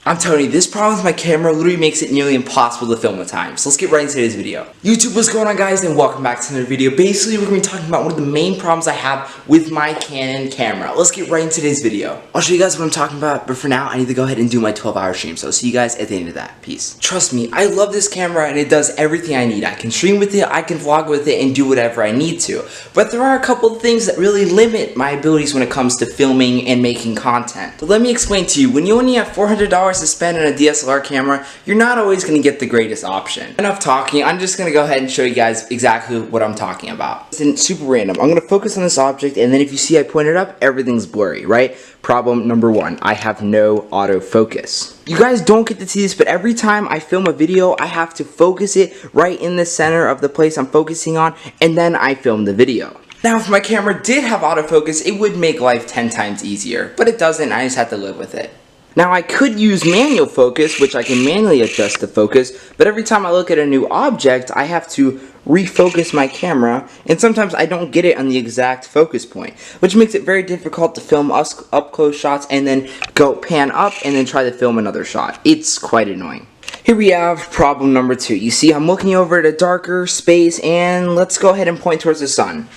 I'm telling you, this problem with my camera literally makes it nearly impossible to film at times. So let's get right into today's video. YouTube, what's going on guys, and welcome back to another video. Basically, we're going to be talking about one of the main problems I have with my Canon camera. Let's get right into today's video. I'll show you guys what I'm talking about, but for now, I need to go ahead and do my 12-hour stream. So I'll see you guys at the end of that. Peace. Trust me, I love this camera and it does everything I need. I can stream with it, I can vlog with it, and do whatever I need to. But there are a couple of things that really limit my abilities when it comes to filming and making content. But let me explain to you, when you only have $400 to spend on a DSLR camera, you're not always going to get the greatest option. Enough talking, I'm just going to go ahead and show you guys exactly what I'm talking about. It's super random. I'm going to focus on this object, and then if you see I pointed up, everything's blurry, right? Problem number one, I have no autofocus. You guys don't get to see this, but every time I film a video, I have to focus it right in the center of the place I'm focusing on, and then I film the video. Now, if my camera did have autofocus, it would make life 10 times easier, but it doesn't. I just have to live with it. Now, I could use manual focus, which I can manually adjust the focus, but every time I look at a new object, I have to refocus my camera, and sometimes I don't get it on the exact focus point, which makes it very difficult to film up-close shots and then go pan up and then try to film another shot. It's quite annoying. Here we have problem number two. You see, I'm looking over at a darker space, and let's go ahead and point towards the sun.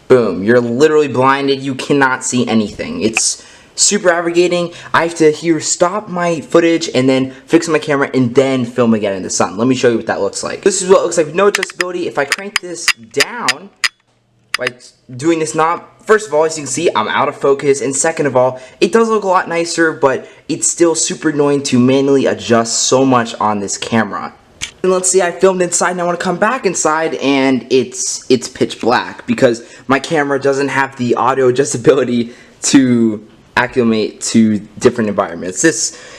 Boom, you're literally blinded, you cannot see anything. It's super aggravating. I have to here stop my footage and then fix my camera and then film again in the sun. Let me show you what that looks like. This is what it looks like with no adjustability. If I crank this down by doing this knob, first of all, as you can see, I'm out of focus, and second of all, it does look a lot nicer, but it's still super annoying to manually adjust so much on this camera. And let's see, I filmed inside and I want to come back inside and it's pitch black because my camera doesn't have the auto adjustability to acclimate to different environments.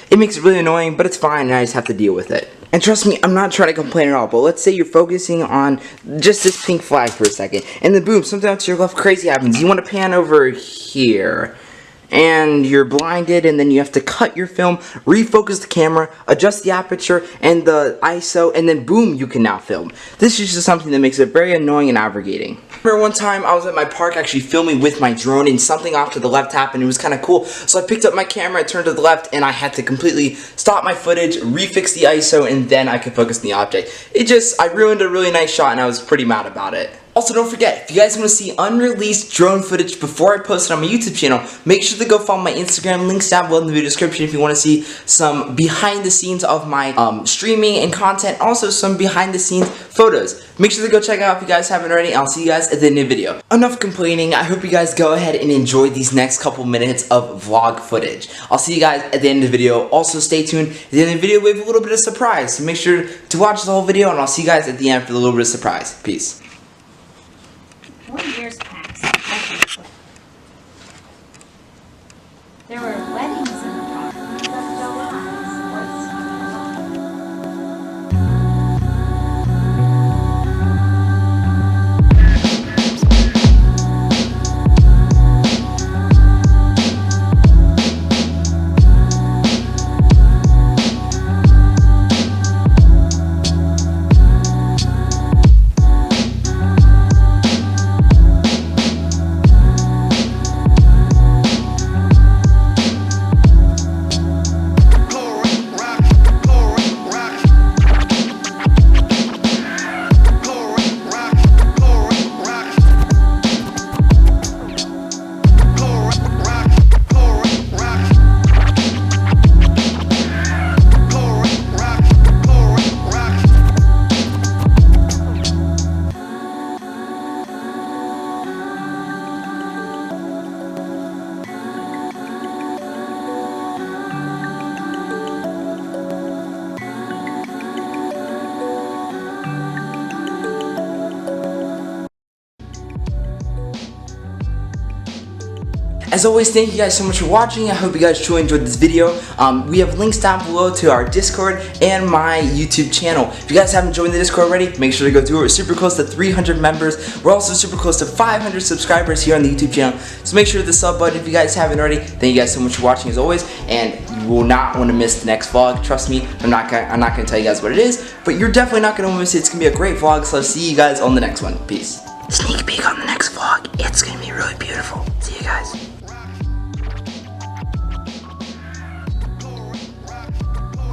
It makes it really annoying, but it's fine and I just have to deal with it. And trust me, I'm not trying to complain at all, but let's say you're focusing on just this pink flag for a second, and then boom, something else to your left crazy happens. You want to pan over here, and you're blinded, and then you have to cut your film, refocus the camera, adjust the aperture and the ISO, and then boom, you can now film. This is just something that makes it very annoying and aggravating. I remember one time I was at my park actually filming with my drone, and something off to the left happened. It was kind of cool, so I picked up my camera, I turned to the left, and I had to completely stop my footage, refix the ISO, and then I could focus on the object. I ruined a really nice shot, and I was pretty mad about it. Also, don't forget, if you guys want to see unreleased drone footage before I post it on my YouTube channel, make sure to go follow my Instagram, links down below in the video description if you want to see some behind the scenes of my streaming and content, also some behind the scenes photos. Make sure to go check it out if you guys haven't already, and I'll see you guys at the end of the video. Enough complaining, I hope you guys go ahead and enjoy these next couple minutes of vlog footage. I'll see you guys at the end of the video. Also, stay tuned. At the end of the video, we have a little bit of surprise, so make sure to watch the whole video, and I'll see you guys at the end for a little bit of surprise. Peace. 1 year's passed. There were weddings in the park. As always, thank you guys so much for watching. I hope you guys truly enjoyed this video. We have links down below to our Discord and my YouTube channel. If you guys haven't joined the Discord already, make sure to go do it. We're super close to 300 members. We're also super close to 500 subscribers here on the YouTube channel. So make sure to the sub button if you guys haven't already. Thank you guys so much for watching as always, and you will not want to miss the next vlog. Trust me, I'm not gonna tell you guys what it is, but you're definitely not gonna miss it. It's gonna be a great vlog. So I'll see you guys on the next one. Peace. Sneak peek on the next vlog. It's gonna be really beautiful. See you guys.